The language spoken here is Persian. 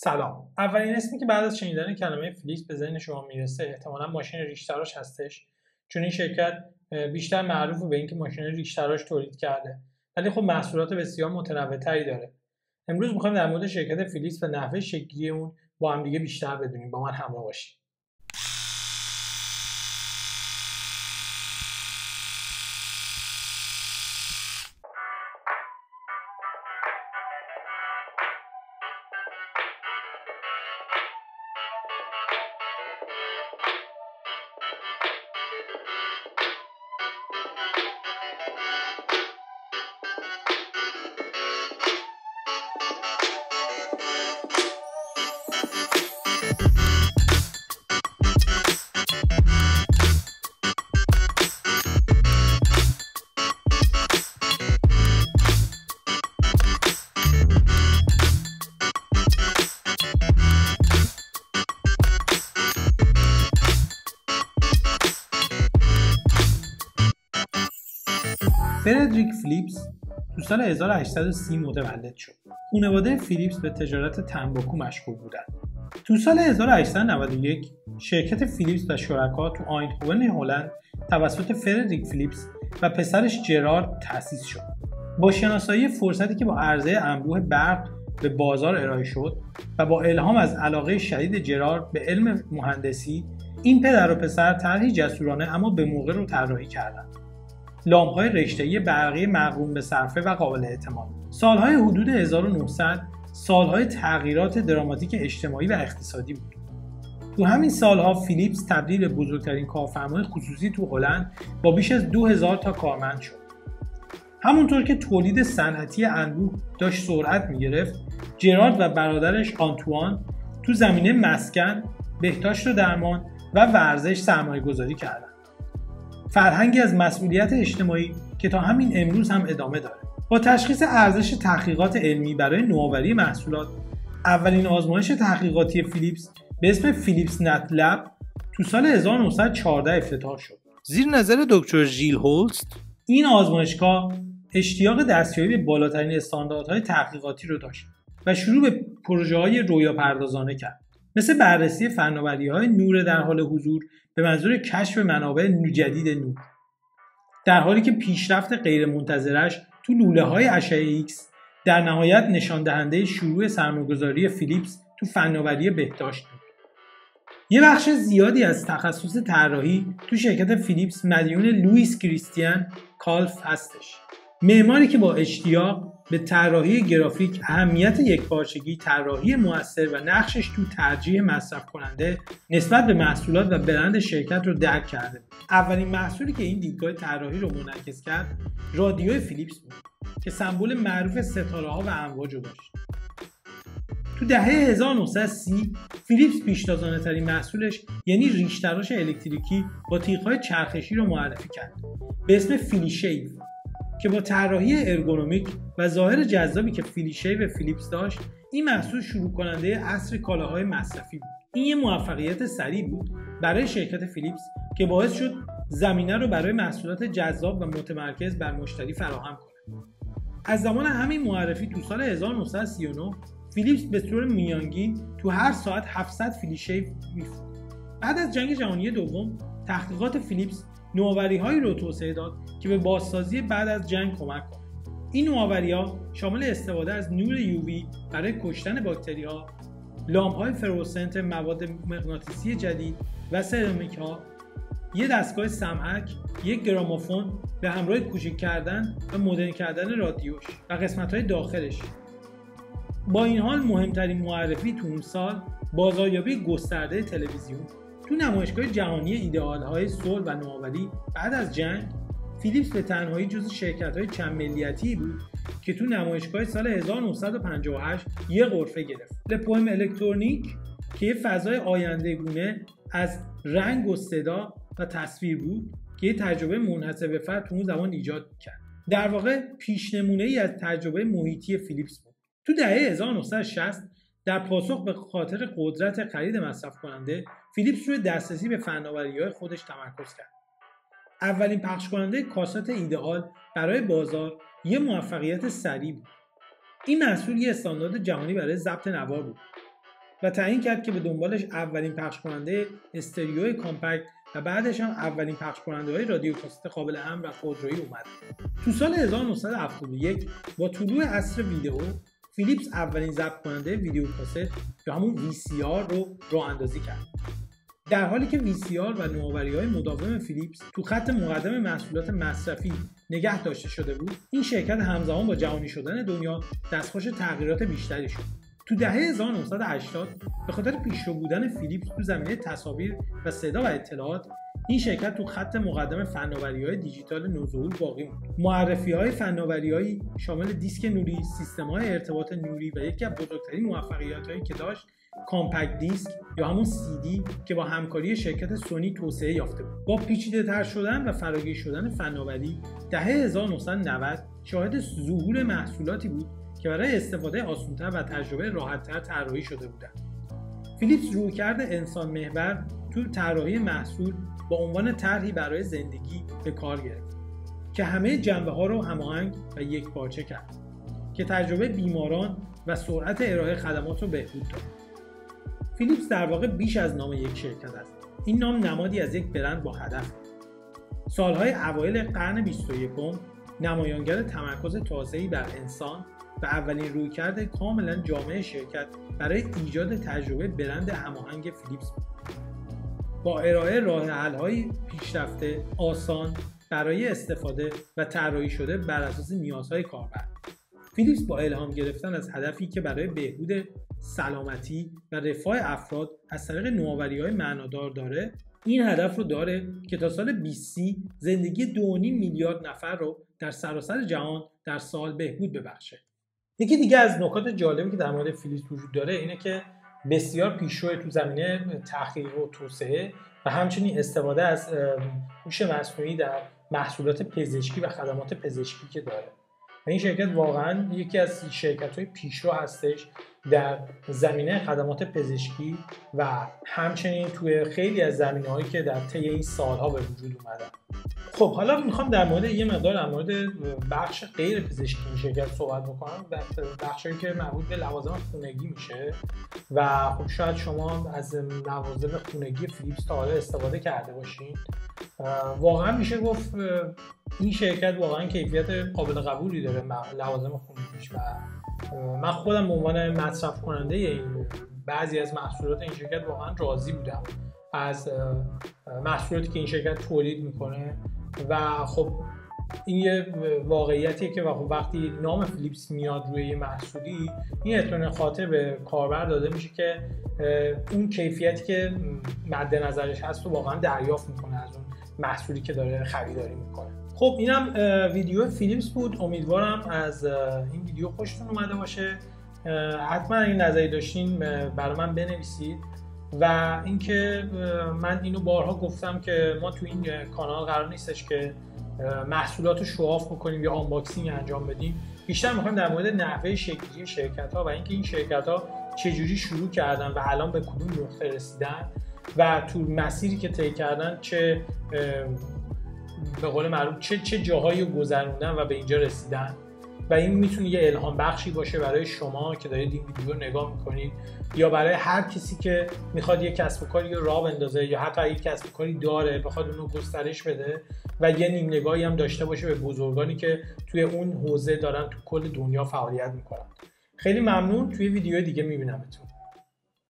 سلام. اولین اسمی که بعد از شنیدن کلمه فیلیپس به ذهن شما میرسه احتمالاً ماشین ریش تراش هستش، چون این شرکت بیشتر معروف به اینکه ماشین ریش تراش تولید کرده، ولی خب محصولات بسیار متنوع‌تری داره. امروز می‌خوایم در مورد شرکت فیلیپس و نحوه شکلی اون با هم دیگه بیشتر بدونیم. با من همراه باشید. فردریک فیلیپس تو سال 1830 متولد شد. خانواده فیلیپس به تجارت تنباکو مشغول بودند. تو سال 1891 شرکت فیلیپس و شرکا تو آیندهوون هلند توسط فردریک فیلیپس و پسرش جرارد تأسیس شد. با شناسایی فرصتی که با عرضه انبوه برق به بازار ارائه شد و با الهام از علاقه شدید جرارد به علم مهندسی، این پدر و پسر طرحی جسورانه اما به موقع رو طراحی کردند. لامپ‌های رشته‌ای برقی مقرون به صرفه و قابل اعتماد. سالهای حدود 1900 سالهای تغییرات دراماتیک اجتماعی و اقتصادی بود. تو همین سالها فیلیپس تبدیل به بزرگترین کارفرمای خصوصی تو هلند با بیش از 2000 تا کارمند شد. همونطور که تولید صنعتی انبوه داشت سرعت می‌گرفت، جرارد و برادرش آنتوان تو زمینه مسکن، بهداشت و درمان و ورزش سرمایه‌گذاری کردند. فرهنگی از مسئولیت اجتماعی که تا همین امروز هم ادامه داره. با تشخیص ارزش تحقیقات علمی برای نوآوری محصولات، اولین آزمایش تحقیقاتی فیلیپس به اسم فیلیپس نت لب تو سال 1914 افتتاح شد. زیر نظر دکتر ژیل هولست، این آزمایشگاه اشتیاق دستیابی به بالاترین استانداردهای تحقیقاتی رو داشت و شروع به پروژه‌های رویاپردازانه کرد، مثل بررسی فناوری‌های نور در حال حضور به منظور کشف منابع جدید نور، در حالی که پیشرفت غیرمنتظرش تو لوله‌های اشعه ایکس در نهایت نشان دهنده شروع سرمایه‌گذاری فیلیپس تو فناوری بهداشت بود. یه بخش زیادی از تخصص طراحی تو شرکت فیلیپس مدیون لوئیس کریستیان کالف هستش، معماری که با اشتیاق به طراحی گرافیک، اهمیت یکپارچگی، طراحی مؤثر و نقشش تو ترجیح مصرف کننده نسبت به محصولات و برند شرکت رو درک کرده بود. اولین محصولی که این دیدگاه طراحی رو منعکس کرد، رادیو فیلیپس بود که سمبل معروف ستاره‌ها و امواج رو داشت. تو دهه 1930 فیلیپس پیشتازانه‌ترین محصولش یعنی ریش تراش الکتریکی با تیغ‌های چرخشی رو معرفی کرد به اسم فیلیشیو، که با طراحی ارگونومیک و ظاهر جذابی که فیلیشیو فیلیپس داشت، این محصول شروع کننده عصر کالاهای مصرفی بود. این یه موفقیت سریع بود برای شرکت فیلیپس که باعث شد زمینه رو برای محصولات جذاب و متمرکز بر مشتری فراهم کنه. از زمان همین معرفی تو سال 1939 فیلیپس به طور میانگین تو هر ساعت 700 فیلیشیو می‌فروخت. بعد از جنگ جهانی دوم تحقیقات فیلیپس نوآوری‌هایی رو توسعه داد که به بازسازی بعد از جنگ کمک کنه. این نوآوری‌ها شامل استفاده از نور یووی برای کشتن باکتری‌ها، لامپ‌های فلورسنت مواد مغناطیسی جدید و سرامیک‌ها، یک دستگاه سمعک، یک گرامافون به همراه کوچک کردن و مدرن کردن رادیوش و قسمت‌های داخلش. با این حال مهمترین معرفی تو اون سال بازاریابی گسترده تلویزیون. تو نمایشگاه جهانی ایدئال‌های صلح و نوآوری بعد از جنگ، فیلیپس به تنهایی جزو شرکت‌های چند ملیتی بود که تو نمایشگاه سال 1958 یه غرفه گرفت. لپوم الکترونیک که یه فضای آینده‌گونه از رنگ و صدا و تصویر بود که یه تجربه منحصر به فرد تو اون زمان ایجاد کرد. در واقع پیش‌نمونه‌ای از تجربه محیطی فیلیپس بود. تو دهه 1960 در پاسخ به خاطر قدرت خرید مصرف کننده، فیلیپس روی دسترسی به فناوری‌های خودش تمرکز کرد. اولین پخش کننده کاسات ایدئال برای بازار یه موفقیت سریع بود. این محصول یه استاندارد جهانی برای ضبط نوار بود و تعیین کرد که به دنبالش اولین پخش کننده استریوی کامپکت و بعدش هم اولین پخش کننده‌های رادیو کاست قابل حمل و خودرویی اومد. تو سال 1971 با طلوع عصر ویدئو، فیلیپس اولین ضبط کننده ویدیو کاست یا همون VCR رو راه اندازی کرد. در حالی که VCR و نوآوری‌های مداوم فیلیپس تو خط مقدم محصولات مصرفی نگه داشته شده بود، این شرکت همزمان با جهانی شدن دنیا دستخوش تغییرات بیشتری شد. تو دهه 1980 به خاطر پیشرو بودن فیلیپس تو زمینه تصاویر و صدا و اطلاعات، این شرکت تو خط مقدم فناوری‌های دیجیتال نوظهور باقی موند. معرفی‌های فناوری‌هایی شامل دیسک نوری، سیستم‌های ارتباط نوری و یکی از بزرگترین موفقیت‌هایی که داشت، کامپکت دیسک یا همون CD که با همکاری شرکت سونی توسعه یافته بود. با پیچیده‌تر شدن و فراگیر شدن فناوری، دهه 1990 شاهد ظهور محصولاتی بود که برای استفاده آسان‌تر و تجربه راحت‌تر طراحی شده بودند. فیلیپس رویکرد انسان محور تو طراحی محصول با عنوان طرحی برای زندگی به کار گرفت که همه جنبه‌ها رو هماهنگ و یکپارچه کرد که تجربه بیماران و سرعت ارائه خدمات رو بهبود داد. فیلیپس در واقع بیش از نام یک شرکت است. این نام نمادی از یک برند با هدف. سالهای اوایل قرن 21 نمایانگر تمرکز تازه‌ای بر انسان و اولین رویکرد کاملا جامع شرکت برای ایجاد تجربه برند هماهنگ فیلیپس بود. با ارائه راه حل‌های پیشرفته، آسان برای استفاده و طراحی شده بر اساس نیازهای کاربر، فیلیپس با الهام گرفتن از هدفی که برای بهبود سلامتی و رفاه افراد از طریق نوآوری‌های معنادار داره، این هدف رو داره که تا سال 2030 زندگی 2.5 میلیارد نفر رو در سراسر جهان در سال بهبود ببخشه. یکی دیگه از نکات جالبی که در مورد فیلیپس وجود داره اینه که بسیار پیشرو تو زمینه تحقیق و توسعه و همچنین استفاده از هوش مصنوعی در محصولات پزشکی و خدمات پزشکی که داره. و این شرکت واقعا یکی از شرکت‌های پیشرو هستش در زمینه خدمات پزشکی و همچنین توی خیلی از زمینه‌هایی که در طی این سال‌ها به وجود اومدن. خب حالا میخوام در مورد یه مقدار در مورد بخش غیر پزشکی این شرکت صحبت بکنم، بخشی که مربوط به لوازم خونگی میشه و خب شاید شما از لوازم خونگی فیلیپس تا حالا استفاده کرده باشین. واقعا میشه گفت این شرکت واقعا کیفیت قابل قبولی داره لوازم خونگیش و من خودم به عنوان مصرف کننده این بعضی از محصولات این شرکت واقعا راضی بودم از محصولاتی که این شرکت تولید میکنه و خب این یه واقعیتیه که وقتی نام فیلیپس میاد روی یه محصولی، این اطمینان خاطر به کاربر داده میشه که اون کیفیتی که مد نظرش هست رو واقعا دریافت میکنه از اون محصولی که داره خریداری میکنه. خب اینم ویدیو فیلیپس بود. امیدوارم از این ویدیو خوشتون اومده باشه. حتما اگه نظری داشتین برای من بنویسید و اینکه من اینو بارها گفتم که ما تو این کانال قرار نیستش که محصولات رو شواف بکنیم یا آنباکسینگ انجام بدیم. بیشتر میخوایم در مورد نحوه شکلی شرکت‌ها و اینکه این شرکت‌ها چجوری شروع کردن و الان به کدوم نقطه رسیدن و تو مسیری که طی کردن چه به قول معروف چه جاهایی رو گذروندن و به اینجا رسیدن و این میتونه یه الهام بخشی باشه برای شما که دارید این ویدیو رو نگاه میکنید یا برای هر کسی که میخواد یه کسب و کاری رو راه بندازه یا حتی یک کسب و کاری داره بخواد اون رو گسترش بده و یه نیم نگاهی هم داشته باشه به بزرگانی که توی اون حوزه دارن تو کل دنیا فعالیت میکنن. خیلی ممنون. توی ویدیو دیگه میبینمتون.